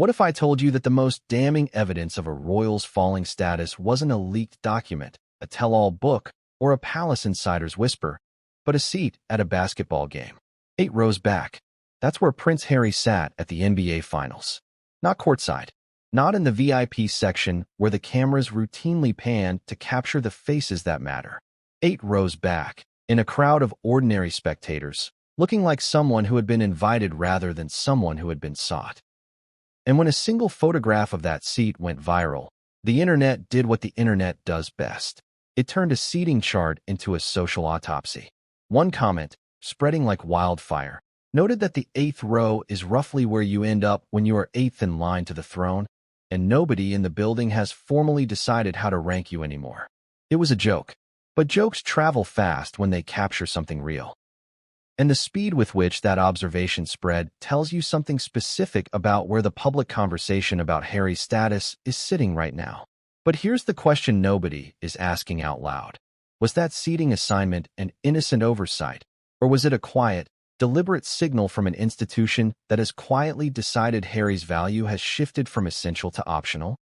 What if I told you that the most damning evidence of a royal's falling status wasn't a leaked document, a tell-all book, or a palace insider's whisper, but a seat at a basketball game? 8 rows back. That's where Prince Harry sat at the NBA Finals. Not courtside. Not in the VIP section where the cameras routinely pan to capture the faces that matter. 8 rows back, in a crowd of ordinary spectators, looking like someone who had been invited rather than someone who had been sought. And when a single photograph of that seat went viral, the internet did what the internet does best. It turned a seating chart into a social autopsy. One comment, spreading like wildfire, noted that the 8th row is roughly where you end up when you are 8th in line to the throne, and nobody in the building has formally decided how to rank you anymore. It was a joke, but jokes travel fast when they capture something real. And the speed with which that observation spread tells you something specific about where the public conversation about Harry's status is sitting right now. But here's the question nobody is asking out loud. Was that seating assignment an innocent oversight, or was it a quiet, deliberate signal from an institution that has quietly decided Harry's value has shifted from essential to optional?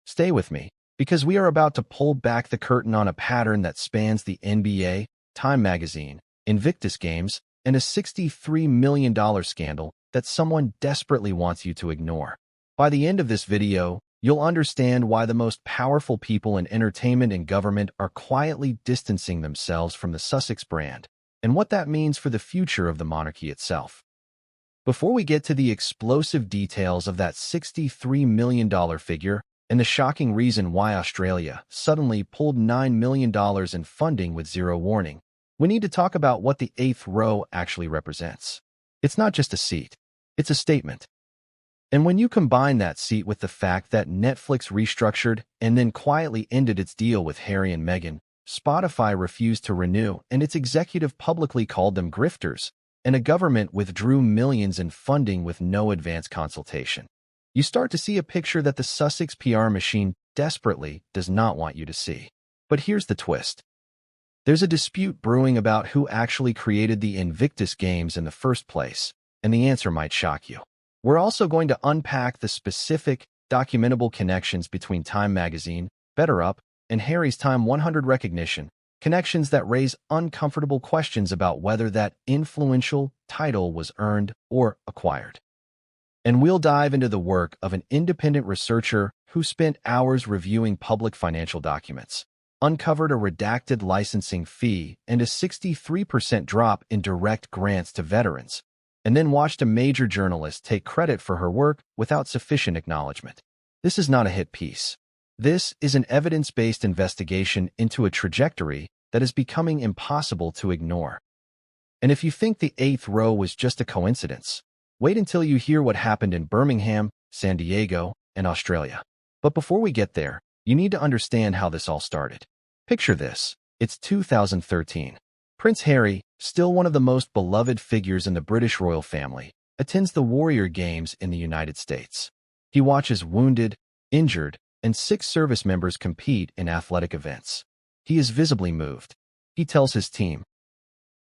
Stay with me, because we are about to pull back the curtain on a pattern that spans the NBA, Time Magazine, Invictus games, and a $63 million scandal that someone desperately wants you to ignore. By the end of this video, you'll understand why the most powerful people in entertainment and government are quietly distancing themselves from the Sussex brand, and what that means for the future of the monarchy itself. Before we get to the explosive details of that $63 million figure and the shocking reason why Australia suddenly pulled $9 million in funding with zero warning, we need to talk about what the 8th row actually represents. It's not just a seat, it's a statement. And when you combine that seat with the fact that Netflix restructured and then quietly ended its deal with Harry and Meghan, Spotify refused to renew and its executive publicly called them grifters, and a government withdrew millions in funding with no advance consultation, you start to see a picture that the Sussex PR machine desperately does not want you to see. But here's the twist. There's a dispute brewing about who actually created the Invictus games in the first place, and the answer might shock you. We're also going to unpack the specific, documentable connections between Time Magazine, Better Up, and Harry's Time 100 recognition, connections that raise uncomfortable questions about whether that influential title was earned or acquired. And we'll dive into the work of an independent researcher who spent hours reviewing public financial documents, uncovered a redacted licensing fee and a 63% drop in direct grants to veterans, and then watched a major journalist take credit for her work without sufficient acknowledgement. This is not a hit piece. This is an evidence-based investigation into a trajectory that is becoming impossible to ignore. And if you think the 8th row was just a coincidence, wait until you hear what happened in Birmingham, San Diego, and Australia. But before we get there, you need to understand how this all started. Picture this. It's 2013. Prince Harry, still one of the most beloved figures in the British royal family, attends the Warrior Games in the United States. He watches wounded, injured, and sick service members compete in athletic events. He is visibly moved. He tells his team,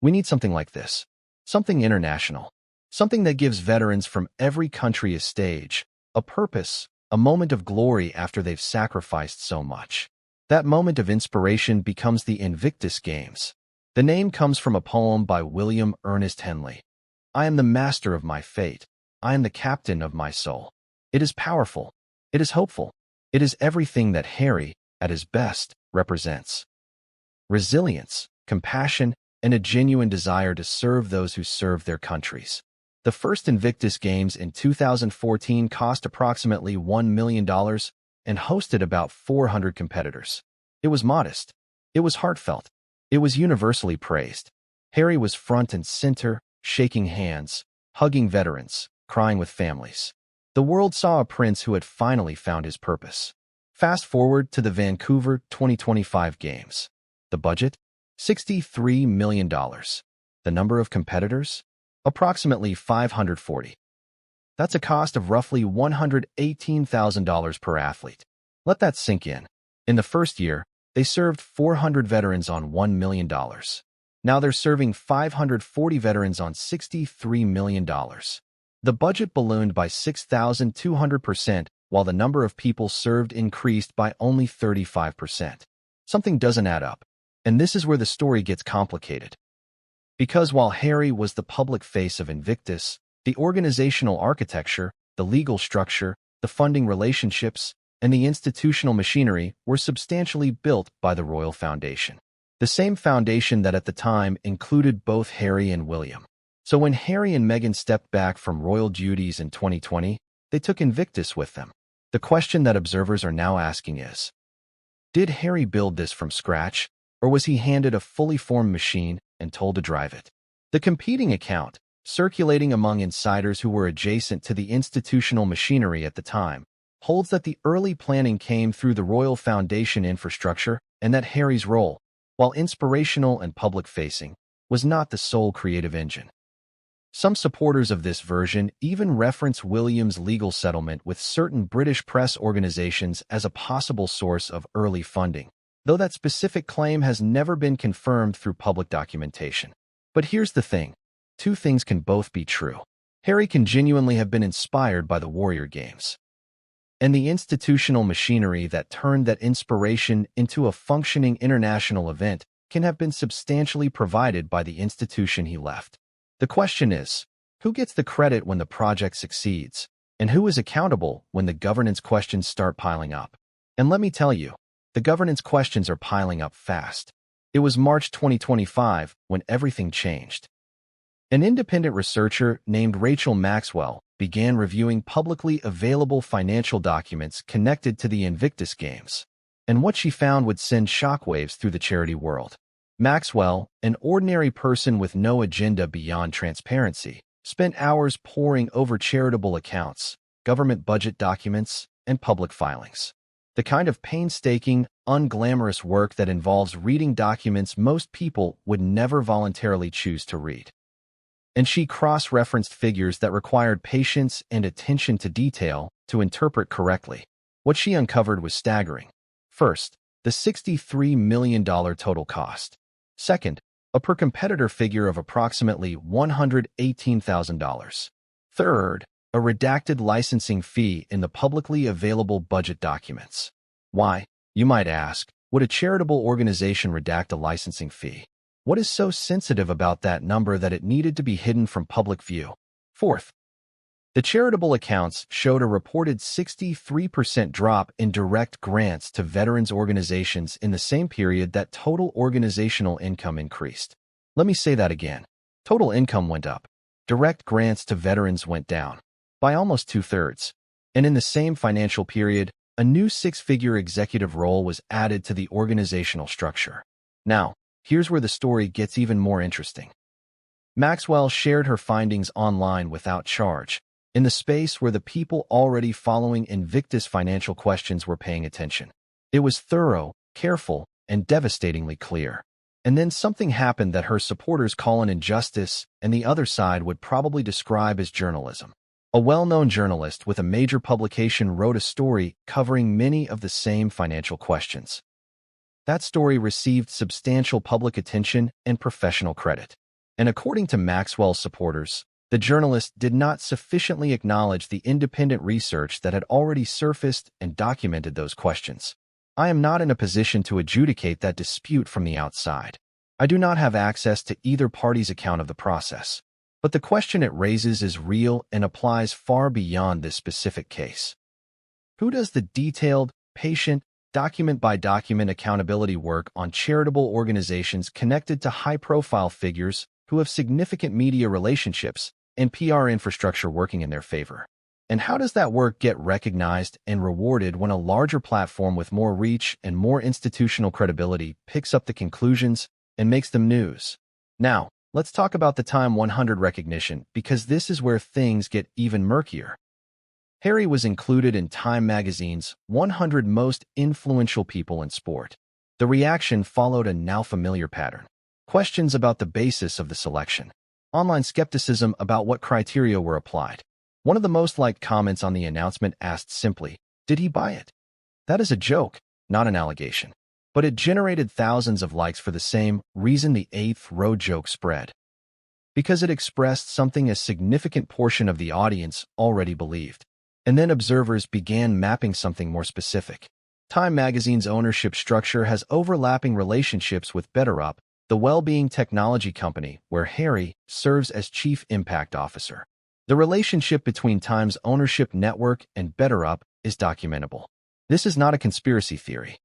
"We need something like this. Something international. Something that gives veterans from every country a stage, a purpose, a moment of glory after they've sacrificed so much." That moment of inspiration becomes the Invictus Games. The name comes from a poem by William Ernest Henley. "I am the master of my fate. I am the captain of my soul." It is powerful. It is hopeful. It is everything that Harry, at his best, represents. Resilience, compassion, and a genuine desire to serve those who serve their countries. The first Invictus Games in 2014 cost approximately $1 million and hosted about 400 competitors. It was modest. It was heartfelt. It was universally praised. Harry was front and center, shaking hands, hugging veterans, crying with families. The world saw a prince who had finally found his purpose. Fast forward to the Vancouver 2025 Games. The budget? $63 million. The number of competitors? Approximately 540. That's a cost of roughly $118,000 per athlete. Let that sink in. In the first year, they served 400 veterans on $1 million. Now they're serving 540 veterans on $63 million. The budget ballooned by 6,200%, while the number of people served increased by only 35%. Something doesn't add up. And this is where the story gets complicated. Because while Harry was the public face of Invictus, the organizational architecture, the legal structure, the funding relationships, and the institutional machinery were substantially built by the Royal Foundation. The same foundation that at the time included both Harry and William. So when Harry and Meghan stepped back from royal duties in 2020, they took Invictus with them. The question that observers are now asking is, did Harry build this from scratch, or was he handed a fully formed machine and told to drive it? The competing account, circulating among insiders who were adjacent to the institutional machinery at the time, holds that the early planning came through the Royal Foundation infrastructure and that Harry's role, while inspirational and public-facing, was not the sole creative engine. Some supporters of this version even reference William's legal settlement with certain British press organizations as a possible source of early funding, though that specific claim has never been confirmed through public documentation. But here's the thing. Two things can both be true. Harry can genuinely have been inspired by the Warrior Games. And the institutional machinery that turned that inspiration into a functioning international event can have been substantially provided by the institution he left. The question is, who gets the credit when the project succeeds, and who is accountable when the governance questions start piling up? And let me tell you, the governance questions are piling up fast. It was March 2025 when everything changed. An independent researcher named Rachel Maxwell began reviewing publicly available financial documents connected to the Invictus Games, and what she found would send shockwaves through the charity world. Maxwell, an ordinary person with no agenda beyond transparency, spent hours poring over charitable accounts, government budget documents, and public filings. The kind of painstaking, unglamorous work that involves reading documents most people would never voluntarily choose to read. And she cross-referenced figures that required patience and attention to detail to interpret correctly. What she uncovered was staggering. First, the $63 million total cost. Second, a per-competitor figure of approximately $118,000. Third, a redacted licensing fee in the publicly available budget documents. Why, you might ask, would a charitable organization redact a licensing fee? What is so sensitive about that number that it needed to be hidden from public view? Fourth, the charitable accounts showed a reported 63% drop in direct grants to veterans organizations in the same period that total organizational income increased. Let me say that again. Total income went up. Direct grants to veterans went down by almost 2/3. And in the same financial period, a new six-figure executive role was added to the organizational structure. Now, here's where the story gets even more interesting. Maxwell shared her findings online without charge, in the space where the people already following Invictus financial questions were paying attention. It was thorough, careful, and devastatingly clear. And then something happened that her supporters call an injustice and the other side would probably describe as journalism. A well-known journalist with a major publication wrote a story covering many of the same financial questions. That story received substantial public attention and professional credit. And according to Maxwell's supporters, the journalist did not sufficiently acknowledge the independent research that had already surfaced and documented those questions. I am not in a position to adjudicate that dispute from the outside. I do not have access to either party's account of the process. But the question it raises is real and applies far beyond this specific case. Who does the detailed, patient, document-by-document accountability work on charitable organizations connected to high-profile figures who have significant media relationships and PR infrastructure working in their favor? And how does that work get recognized and rewarded when a larger platform with more reach and more institutional credibility picks up the conclusions and makes them news? Now, let's talk about the Time 100 recognition, because this is where things get even murkier. Harry was included in Time magazine's 100 Most Influential People in Sport. The reaction followed a now familiar pattern. Questions about the basis of the selection. Online skepticism about what criteria were applied. One of the most liked comments on the announcement asked simply, "Did he buy it?" That is a joke, not an allegation. But it generated thousands of likes for the same reason the eighth row joke spread. because it expressed something a significant portion of the audience already believed. And then observers began mapping something more specific. Time magazine's ownership structure has overlapping relationships with BetterUp, the well-being technology company where Harry serves as chief impact officer. The relationship between Time's ownership network and BetterUp is documentable. This is not a conspiracy theory.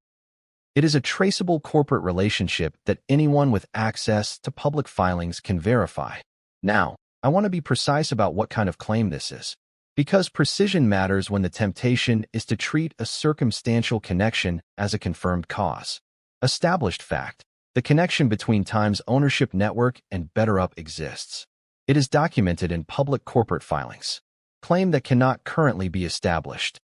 It is a traceable corporate relationship that anyone with access to public filings can verify. Now, I want to be precise about what kind of claim this is, because precision matters when the temptation is to treat a circumstantial connection as a confirmed cause. Established fact: the connection between Time's ownership network and BetterUp exists. It is documented in public corporate filings. Claim that cannot currently be established.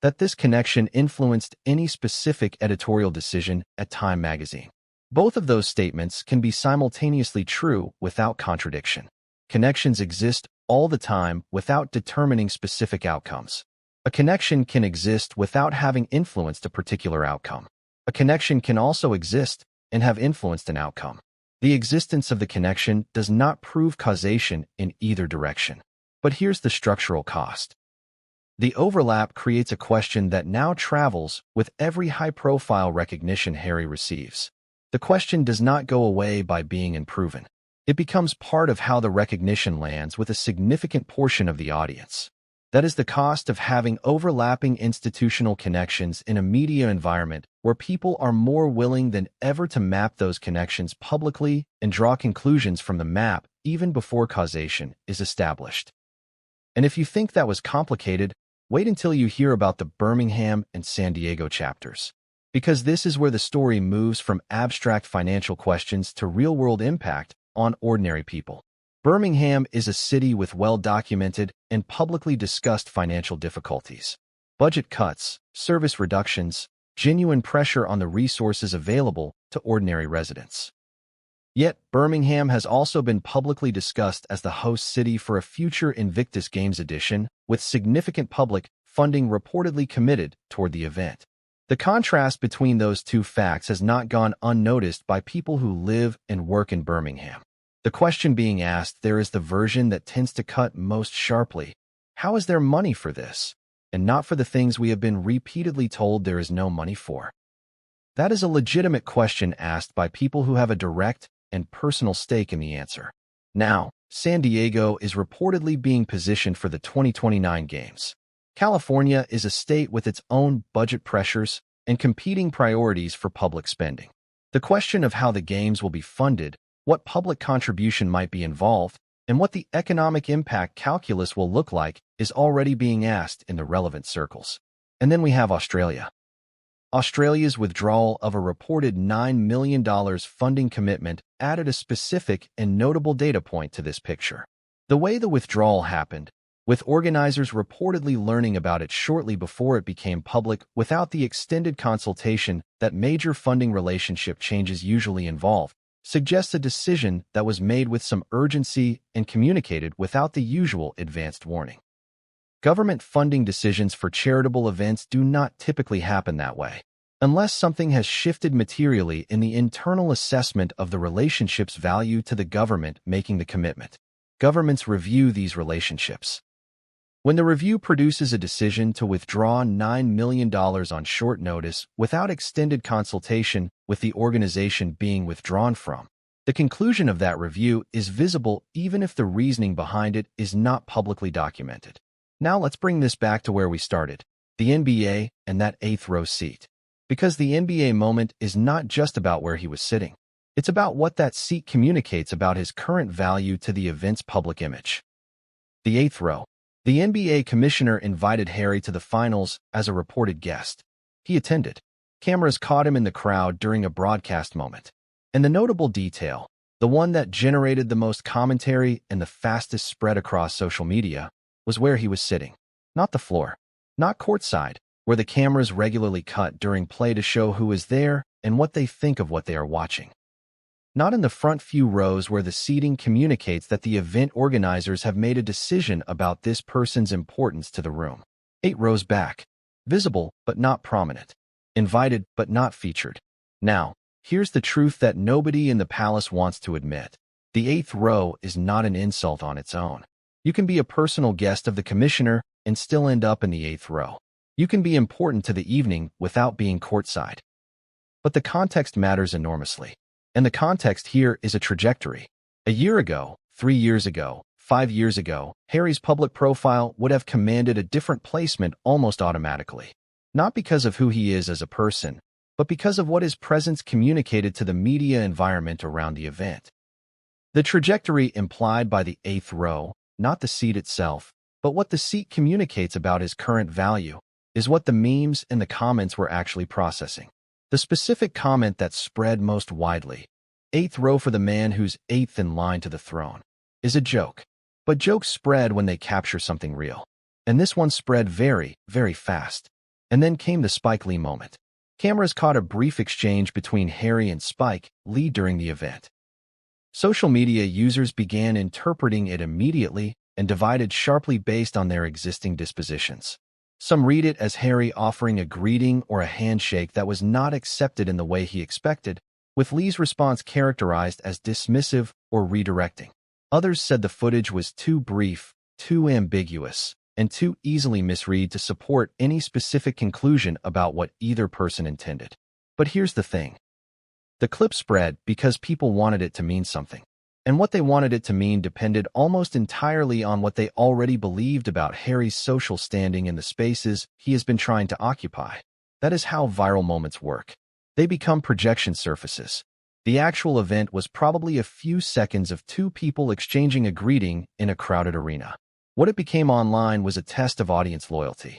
That this connection influenced any specific editorial decision at Time magazine. Both of those statements can be simultaneously true without contradiction. Connections exist all the time without determining specific outcomes. A connection can exist without having influenced a particular outcome. A connection can also exist and have influenced an outcome. The existence of the connection does not prove causation in either direction. But here's the structural cost. The overlap creates a question that now travels with every high-profile recognition Harry receives. The question does not go away by being unproven. It becomes part of how the recognition lands with a significant portion of the audience. That is the cost of having overlapping institutional connections in a media environment where people are more willing than ever to map those connections publicly and draw conclusions from the map even before causation is established. And if you think that was complicated, wait until you hear about the Birmingham and San Diego chapters. Because this is where the story moves from abstract financial questions to real-world impact on ordinary people. Birmingham is a city with well-documented and publicly discussed financial difficulties. Budget cuts, service reductions, genuine pressure on the resources available to ordinary residents. Yet, Birmingham has also been publicly discussed as the host city for a future Invictus Games edition, with significant public funding reportedly committed toward the event. The contrast between those two facts has not gone unnoticed by people who live and work in Birmingham. The question being asked there is the version that tends to cut most sharply. How is there money for this? And not for the things we have been repeatedly told there is no money for. That is a legitimate question asked by people who have a direct and personal stake in the answer. Now, San Diego is reportedly being positioned for the 2029 games. California is a state with its own budget pressures and competing priorities for public spending. The question of how the games will be funded, what public contribution might be involved, and what the economic impact calculus will look like is already being asked in the relevant circles. And then we have Australia. Australia's withdrawal of a reported $9 million funding commitment added a specific and notable data point to this picture. The way the withdrawal happened, with organizers reportedly learning about it shortly before it became public without the extended consultation that major funding relationship changes usually involve, suggests a decision that was made with some urgency and communicated without the usual advanced warning. Government funding decisions for charitable events do not typically happen that way, unless something has shifted materially in the internal assessment of the relationship's value to the government making the commitment. Governments review these relationships. When the review produces a decision to withdraw $9 million on short notice without extended consultation with the organization being withdrawn from, the conclusion of that review is visible even if the reasoning behind it is not publicly documented. Now let's bring this back to where we started, the NBA and that eighth-row seat. Because the NBA moment is not just about where he was sitting. It's about what that seat communicates about his current value to the event's public image. The eighth row. The NBA commissioner invited Harry to the finals as a reported guest. He attended. Cameras caught him in the crowd during a broadcast moment. And the notable detail, the one that generated the most commentary and the fastest spread across social media, was where he was sitting. Not the floor. Not courtside, where the cameras regularly cut during play to show who is there and what they think of what they are watching. Not in the front few rows where the seating communicates that the event organizers have made a decision about this person's importance to the room. 8 rows back. Visible but not prominent. Invited but not featured. Now, here's the truth that nobody in the palace wants to admit. The eighth row is not an insult on its own. You can be a personal guest of the commissioner and still end up in the eighth row. You can be important to the evening without being courtside. But the context matters enormously. And the context here is a trajectory. A year ago, 3 years ago, 5 years ago, Harry's public profile would have commanded a different placement almost automatically. Not because of who he is as a person, but because of what his presence communicated to the media environment around the event. The trajectory implied by the eighth row, not the seat itself, but what the seat communicates about his current value, is what the memes and the comments were actually processing. The specific comment that spread most widely, eighth row for the man who's eighth in line to the throne, is a joke. But jokes spread when they capture something real. And this one spread very, very fast. And then came the Spike Lee moment. Cameras caught a brief exchange between Harry and Spike Lee during the event. Social media users began interpreting it immediately and divided sharply based on their existing dispositions. Some read it as Harry offering a greeting or a handshake that was not accepted in the way he expected, with Lee's response characterized as dismissive or redirecting. Others said the footage was too brief, too ambiguous, and too easily misread to support any specific conclusion about what either person intended. But here's the thing. The clip spread because people wanted it to mean something. And what they wanted it to mean depended almost entirely on what they already believed about Harry's social standing in the spaces he has been trying to occupy. That is how viral moments work. They become projection surfaces. The actual event was probably a few seconds of two people exchanging a greeting in a crowded arena. What it became online was a test of audience loyalty.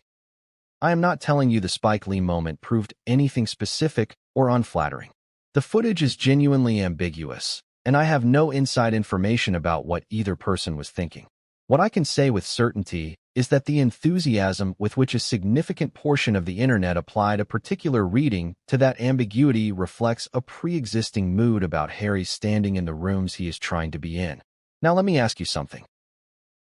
I am not telling you the Spike Lee moment proved anything specific or unflattering. The footage is genuinely ambiguous, and I have no inside information about what either person was thinking. What I can say with certainty is that the enthusiasm with which a significant portion of the internet applied a particular reading to that ambiguity reflects a pre-existing mood about Harry's standing in the rooms he is trying to be in. Now let me ask you something.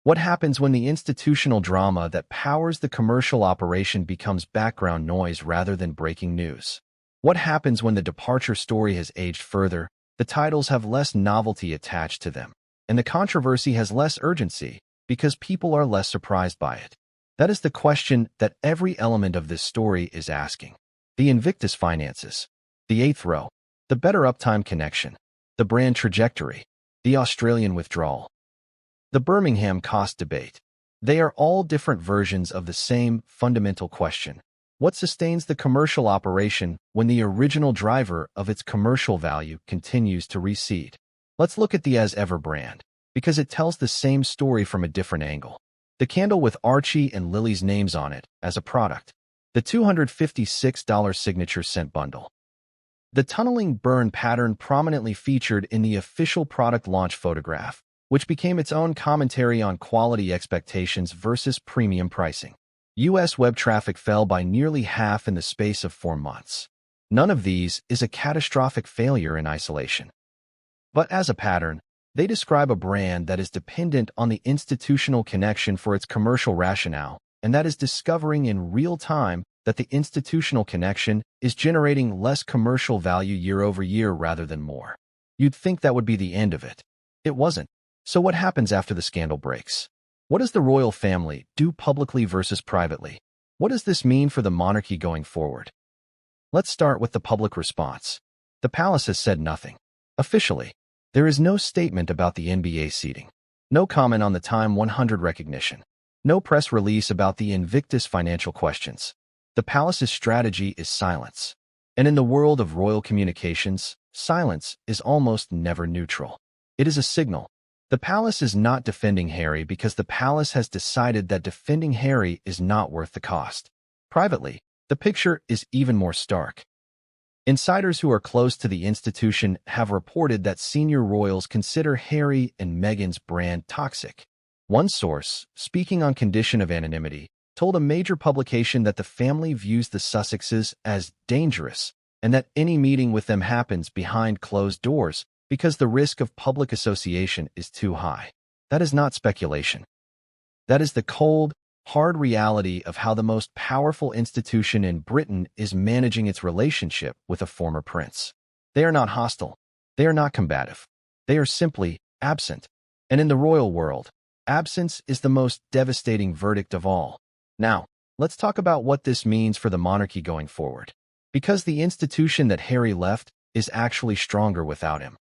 What happens when the institutional drama that powers the commercial operation becomes background noise rather than breaking news? What happens when the departure story has aged further, the titles have less novelty attached to them, and the controversy has less urgency because people are less surprised by it? That is the question that every element of this story is asking. The Invictus finances, the eighth row, the better uptime connection, the brand trajectory, the Australian withdrawal, the Birmingham cost debate. They are all different versions of the same fundamental question. What sustains the commercial operation when the original driver of its commercial value continues to recede? Let's look at the As Ever brand, because it tells the same story from a different angle. The candle with Archie and Lily's names on it as a product. The $256 signature scent bundle. The tunneling burn pattern prominently featured in the official product launch photograph, which became its own commentary on quality expectations versus premium pricing. U.S. web traffic fell by nearly half in the space of 4 months. None of these is a catastrophic failure in isolation. But as a pattern, they describe a brand that is dependent on the institutional connection for its commercial rationale, and that is discovering in real time that the institutional connection is generating less commercial value year over year rather than more. You'd think that would be the end of it. It wasn't. So what happens after the scandal breaks? What does the royal family do publicly versus privately? What does this mean for the monarchy going forward? Let's start with the public response. The palace has said nothing. Officially, there is no statement about the NBA seating. No comment on the Time 100 recognition. No press release about the Invictus financial questions. The palace's strategy is silence. And in the world of royal communications, silence is almost never neutral. It is a signal. The palace is not defending Harry because the palace has decided that defending Harry is not worth the cost. Privately, the picture is even more stark. Insiders who are close to the institution have reported that senior royals consider Harry and Meghan's brand toxic. One source, speaking on condition of anonymity, told a major publication that the family views the Sussexes as dangerous and that any meeting with them happens behind closed doors because the risk of public association is too high. That is not speculation. That is the cold, hard reality of how the most powerful institution in Britain is managing its relationship with a former prince. They are not hostile. They are not combative. They are simply absent. And in the royal world, absence is the most devastating verdict of all. Now, let's talk about what this means for the monarchy going forward. Because the institution that Harry left is actually stronger without him.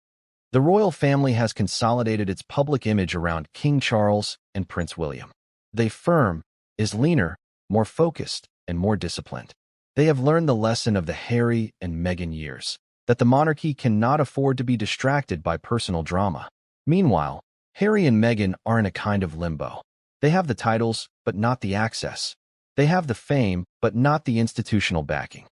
The royal family has consolidated its public image around King Charles and Prince William. They firm, is leaner, more focused, and more disciplined. They have learned the lesson of the Harry and Meghan years, that the monarchy cannot afford to be distracted by personal drama. Meanwhile, Harry and Meghan are in a kind of limbo. They have the titles, but not the access. They have the fame, but not the institutional backing.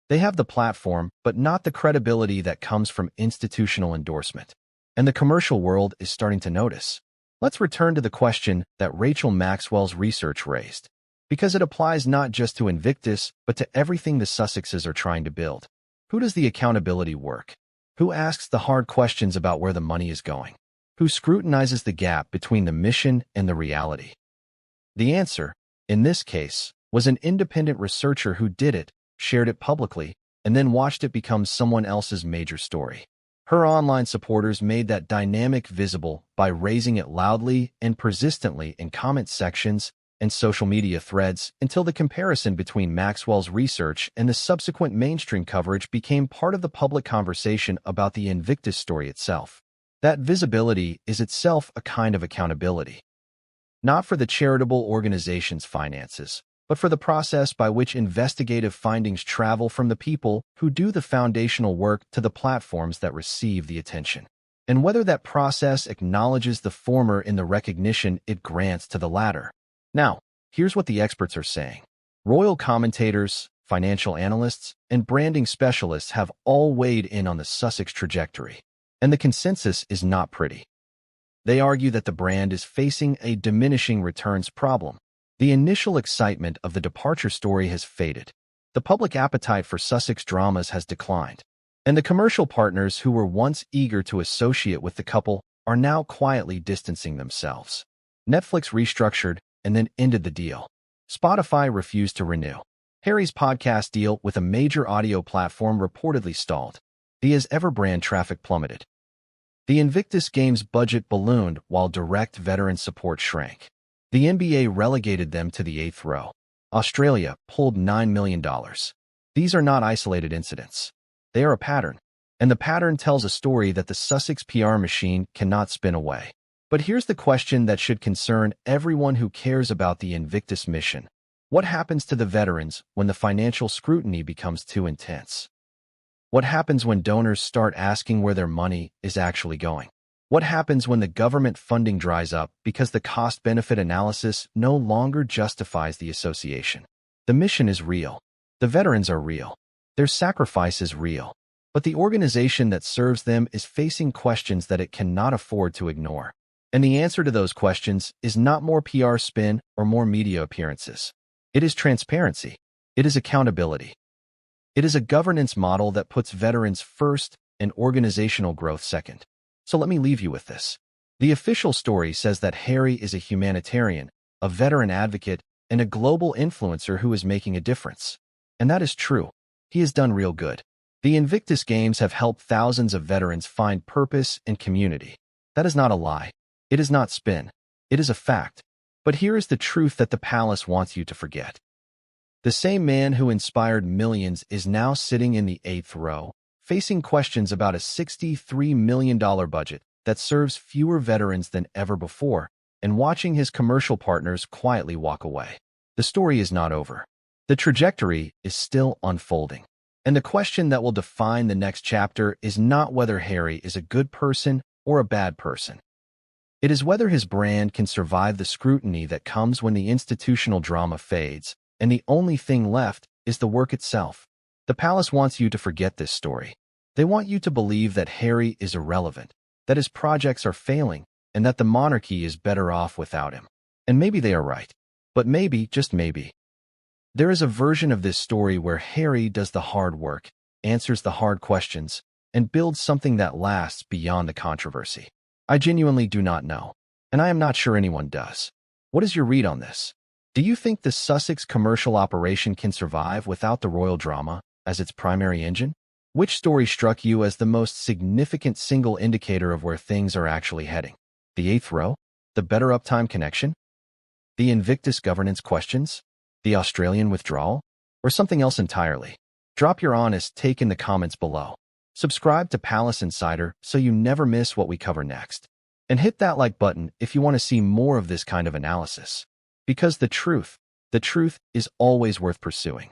They have the platform, but not the credibility that comes from institutional endorsement. And the commercial world is starting to notice. Let's return to the question that Rachel Maxwell's research raised, because it applies not just to Invictus, but to everything the Sussexes are trying to build. Who does the accountability work? Who asks the hard questions about where the money is going? Who scrutinizes the gap between the mission and the reality? The answer, in this case, was an independent researcher who did it, shared it publicly, and then watched it become someone else's major story. Her online supporters made that dynamic visible by raising it loudly and persistently in comment sections and social media threads until the comparison between Maxwell's research and the subsequent mainstream coverage became part of the public conversation about the Invictus story itself. That visibility is itself a kind of accountability. Not for the charitable organization's finances, but for the process by which investigative findings travel from the people who do the foundational work to the platforms that receive the attention. And whether that process acknowledges the former in the recognition it grants to the latter. Now, here's what the experts are saying. Royal commentators, financial analysts, and branding specialists have all weighed in on the Sussex trajectory. And the consensus is not pretty. They argue that the brand is facing a diminishing returns problem. The initial excitement of the departure story has faded. The public appetite for Sussex dramas has declined. And the commercial partners who were once eager to associate with the couple are now quietly distancing themselves. Netflix restructured and then ended the deal. Spotify refused to renew. Harry's podcast deal with a major audio platform reportedly stalled. The as-ever brand traffic plummeted. The Invictus Games budget ballooned while direct veteran support shrank. The NBA relegated them to the 8th row. Australia pulled $9 million. These are not isolated incidents. They are a pattern. And the pattern tells a story that the Sussex PR machine cannot spin away. But here's the question that should concern everyone who cares about the Invictus mission. What happens to the veterans when the financial scrutiny becomes too intense? What happens when donors start asking where their money is actually going? What happens when the government funding dries up because the cost-benefit analysis no longer justifies the association? The mission is real. The veterans are real. Their sacrifice is real. But the organization that serves them is facing questions that it cannot afford to ignore. And the answer to those questions is not more PR spin or more media appearances. It is transparency. It is accountability. It is a governance model that puts veterans first and organizational growth second. So let me leave you with this. The official story says that Harry is a humanitarian, a veteran advocate, and a global influencer who is making a difference. And that is true. He has done real good. The Invictus Games have helped thousands of veterans find purpose and community. That is not a lie. It is not spin. It is a fact. But here is the truth that the palace wants you to forget. The same man who inspired millions is now sitting in the 8th row, facing questions about a $63 million budget that serves fewer veterans than ever before, and watching his commercial partners quietly walk away. The story is not over. The trajectory is still unfolding. And the question that will define the next chapter is not whether Harry is a good person or a bad person. It is whether his brand can survive the scrutiny that comes when the institutional drama fades, and the only thing left is the work itself. The palace wants you to forget this story. They want you to believe that Harry is irrelevant, that his projects are failing, and that the monarchy is better off without him. And maybe they are right. But maybe, just maybe, there is a version of this story where Harry does the hard work, answers the hard questions, and builds something that lasts beyond the controversy. I genuinely do not know, and I am not sure anyone does. What is your read on this? Do you think the Sussex commercial operation can survive without the royal drama as its primary engine? Which story struck you as the most significant single indicator of where things are actually heading? The eighth row? The better uptime connection? The Invictus governance questions? The Australian withdrawal? Or something else entirely? Drop your honest take in the comments below. Subscribe to Palace Insider so you never miss what we cover next. And hit that like button if you want to see more of this kind of analysis. Because the truth is always worth pursuing.